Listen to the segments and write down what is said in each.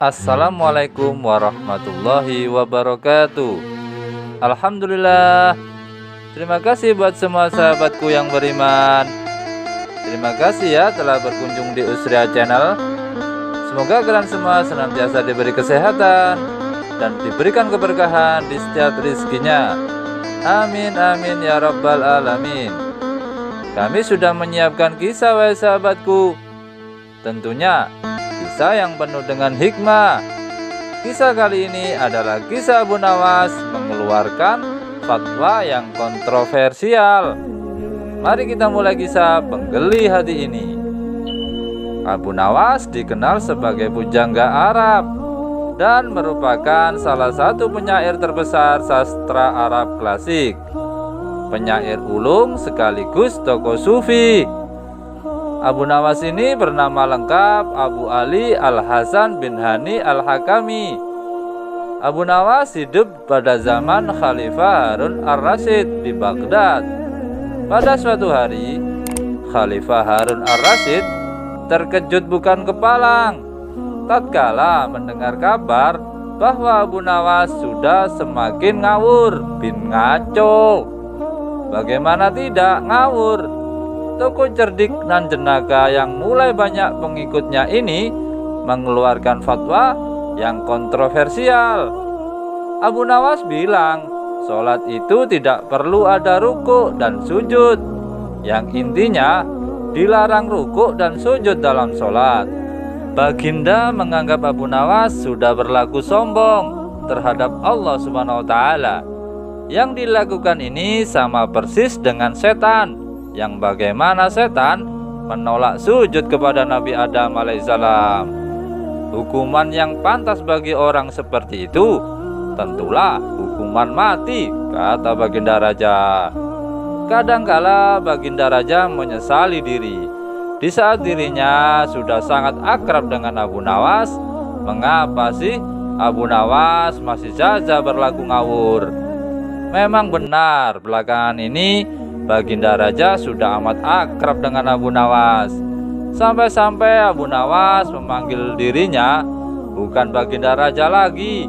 Assalamualaikum warahmatullahi wabarakatuh. Alhamdulillah. Terima kasih buat semua sahabatku yang beriman. Terima kasih ya telah berkunjung di Usria Channel. Semoga kalian semua senantiasa diberi kesehatan dan diberikan keberkahan di setiap rezekinya. Amin amin ya rabbal alamin. Kami sudah menyiapkan kisah wahai sahabatku. Tentunya kisah yang penuh dengan hikmah. Kisah kali ini adalah kisah Abu Nawas mengeluarkan fatwa yang kontroversial. Mari kita mulai kisah penggeli hati ini. Abu Nawas dikenal sebagai pujangga Arab dan merupakan salah satu penyair terbesar sastra Arab klasik. Penyair ulung sekaligus tokoh sufi. Abu Nawas ini bernama lengkap Abu Ali Al-Hasan bin Hani Al-Hakami. Abu Nawas hidup pada zaman Khalifah Harun Ar-Rasyid di Baghdad. Pada suatu hari, Khalifah Harun Ar-Rasyid terkejut bukan kepalang tatkala mendengar kabar bahwa Abu Nawas sudah semakin ngawur bin ngaco. Bagaimana tidak ngawur? Tokoh cerdik dan jenaka yang mulai banyak pengikutnya ini mengeluarkan fatwa yang kontroversial. Abu Nawas bilang, sholat itu tidak perlu ada ruku dan sujud. Yang intinya, dilarang ruku dan sujud dalam sholat. Baginda menganggap Abu Nawas sudah berlaku sombong terhadap Allah Subhanahu wa Ta'ala. Yang dilakukan ini sama persis dengan setan, yang bagaimana setan menolak sujud kepada Nabi Adam alaihissalam. Hukuman yang pantas bagi orang seperti itu tentulah hukuman mati, kata Baginda Raja. Kadangkala Baginda Raja menyesali diri di saat dirinya sudah sangat akrab dengan Abu Nawas. Mengapa sih Abu Nawas masih saja berlaku ngawur? Memang benar, belakangan ini Baginda Raja sudah amat akrab dengan Abu Nawas. Sampai-sampai Abu Nawas memanggil dirinya bukan Baginda Raja lagi.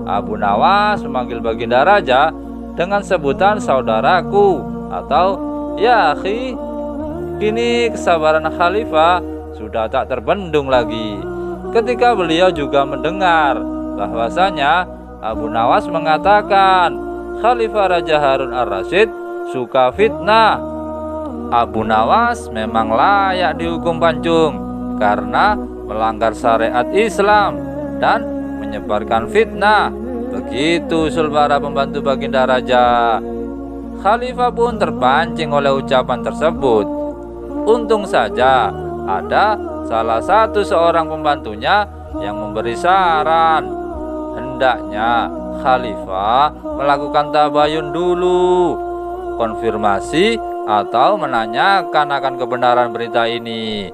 Abu Nawas memanggil Baginda Raja dengan sebutan saudaraku atau ya akhi. Kini kesabaran Khalifah sudah tak terbendung lagi ketika beliau juga mendengar bahwasanya Abu Nawas mengatakan Khalifah Raja Harun Ar-Rasyid suka fitnah. Abu Nawas memang layak dihukum pancung karena melanggar syariat Islam dan menyebarkan fitnah. Begitu usul para pembantu Baginda Raja. Khalifah pun terpancing oleh ucapan tersebut. Untung saja ada salah satu seorang pembantunya yang memberi saran. Hendaknya Khalifah melakukan tabayun dulu, konfirmasi atau menanyakan akan kebenaran berita ini.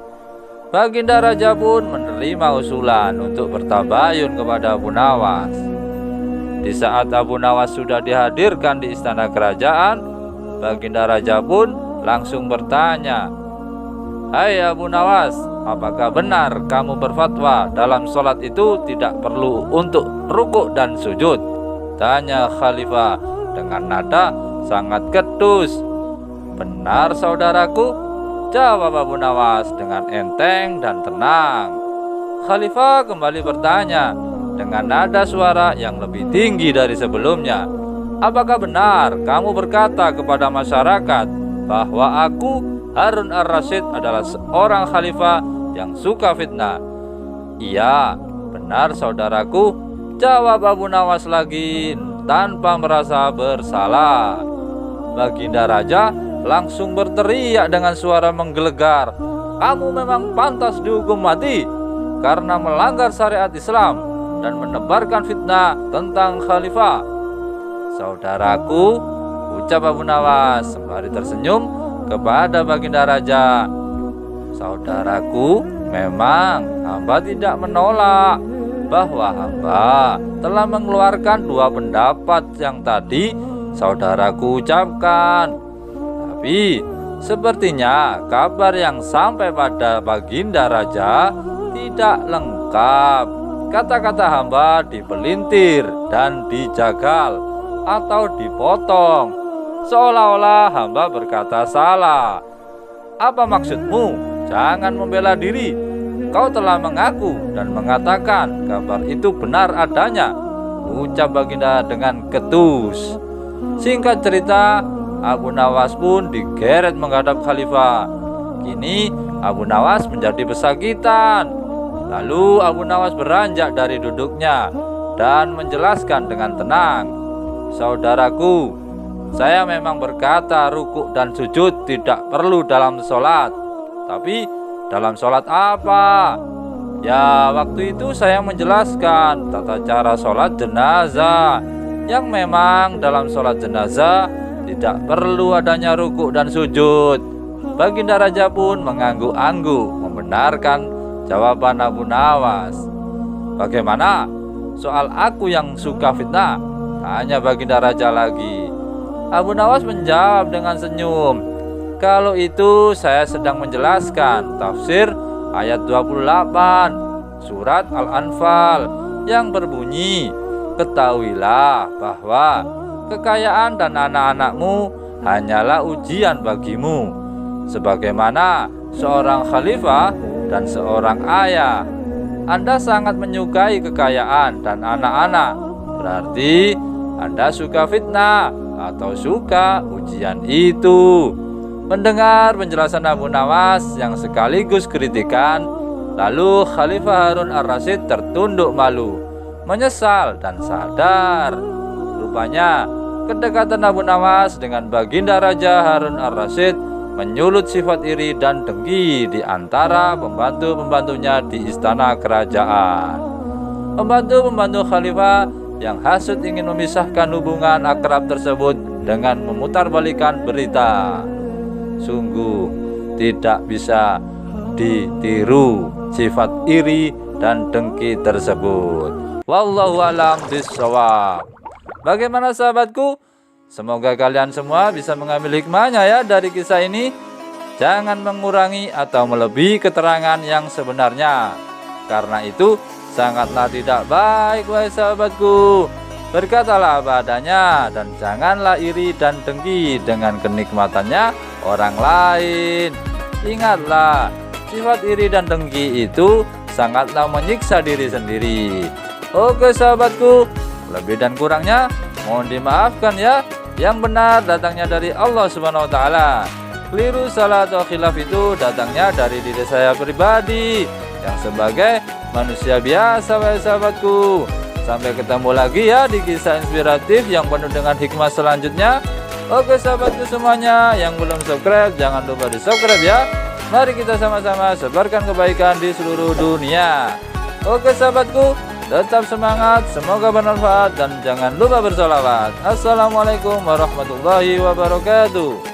Baginda Raja pun menerima usulan untuk bertabayun kepada Abu Nawas. Di saat Abu Nawas sudah dihadirkan di istana kerajaan, Baginda Raja pun langsung bertanya, "Hai Abu Nawas, apakah benar kamu berfatwa dalam sholat itu tidak perlu untuk rukuk dan sujud?" Tanya Khalifah dengan nada sangat ketus. "Benar saudaraku," jawab Abu Nawas dengan enteng dan tenang. Khalifah kembali bertanya dengan nada suara yang lebih tinggi dari sebelumnya, "Apakah benar kamu berkata kepada masyarakat bahwa aku Harun Ar-Rasyid adalah seorang khalifah yang suka fitnah?" "Iya, benar saudaraku," jawab Abu Nawas lagi tanpa merasa bersalah. Baginda Raja langsung berteriak dengan suara menggelegar, "Kamu memang pantas dihukum mati karena melanggar syariat Islam dan menebarkan fitnah tentang khalifah." "Saudaraku," ucap Abu Nawas sembari tersenyum kepada Baginda Raja, "saudaraku, memang hamba tidak menolak bahwa hamba telah mengeluarkan dua pendapat yang tadi saudaraku ucapkan. Tapi sepertinya kabar yang sampai pada Baginda Raja tidak lengkap kata-kata hamba dipelintir dan dijagal atau dipotong, seolah-olah hamba berkata salah. Apa maksudmu? Jangan membela diri. Kau telah mengaku dan mengatakan kabar itu benar adanya, ucap baginda dengan ketus. Singkat cerita, Abu Nawas pun digeret menghadap khalifah. Kini Abu Nawas menjadi pesakitan. Lalu Abu Nawas beranjak dari duduknya dan menjelaskan dengan tenang, saudaraku, saya memang berkata rukuk dan sujud tidak perlu dalam sholat. Tapi dalam sholat apa? Ya, waktu itu saya menjelaskan tata cara sholat jenazah, yang memang dalam sholat jenazah tidak perlu adanya rukuk dan sujud. Baginda Raja pun mengangguk-angguk membenarkan jawaban Abu Nawas. Bagaimana soal aku yang suka fitnah? Tanya Baginda Raja lagi. Abu Nawas menjawab dengan senyum, kalau itu saya sedang menjelaskan tafsir ayat 28 surat Al-Anfal yang berbunyi, ketahuilah bahwa kekayaan dan anak-anakmu hanyalah ujian bagimu, sebagaimana seorang khalifah dan seorang ayah. Anda sangat menyukai kekayaan dan anak-anak, berarti Anda suka fitnah atau suka ujian itu. Mendengar penjelasan Abu Nawas yang sekaligus kritikan, lalu Khalifah Harun ar-Rasyid tertunduk malu, menyesal dan sadar. Rupanya kedekatan Abu Nawas dengan Baginda Raja Harun ar-Rasyid menyulut sifat iri dan dengki di antara pembantu-pembantunya di istana kerajaan. Pembantu-pembantu khalifah yang hasut ingin memisahkan hubungan akrab tersebut dengan memutarbalikkan berita. Sungguh tidak bisa ditiru sifat iri dan dengki tersebut. Wallahu a'lam bishawab. Bagaimana sahabatku? Semoga kalian semua bisa mengambil hikmahnya ya dari kisah ini. Jangan mengurangi atau melebihi keterangan yang sebenarnya. Karena itu sangatlah tidak baik wahai sahabatku. Berkatalah apa adanya dan janganlah iri dan dengki dengan kenikmatannya orang lain. Ingatlah, sifat iri dan dengki itu sangatlah menyiksa diri sendiri. Oke sahabatku, lebih dan kurangnya mohon dimaafkan ya. Yang benar datangnya dari Allah Subhanahu wa taala. Keliru, salah atau khilaf itu datangnya dari diri saya pribadi yang sebagai manusia biasa wahai sahabatku. Sampai ketemu lagi ya di kisah inspiratif yang penuh dengan hikmah selanjutnya. Oke sahabatku semuanya, yang belum subscribe jangan lupa di subscribe ya. Mari kita sama-sama sebarkan kebaikan di seluruh dunia. Oke sahabatku, tetap semangat, semoga bermanfaat dan jangan lupa bersolawat. Assalamualaikum warahmatullahi wabarakatuh.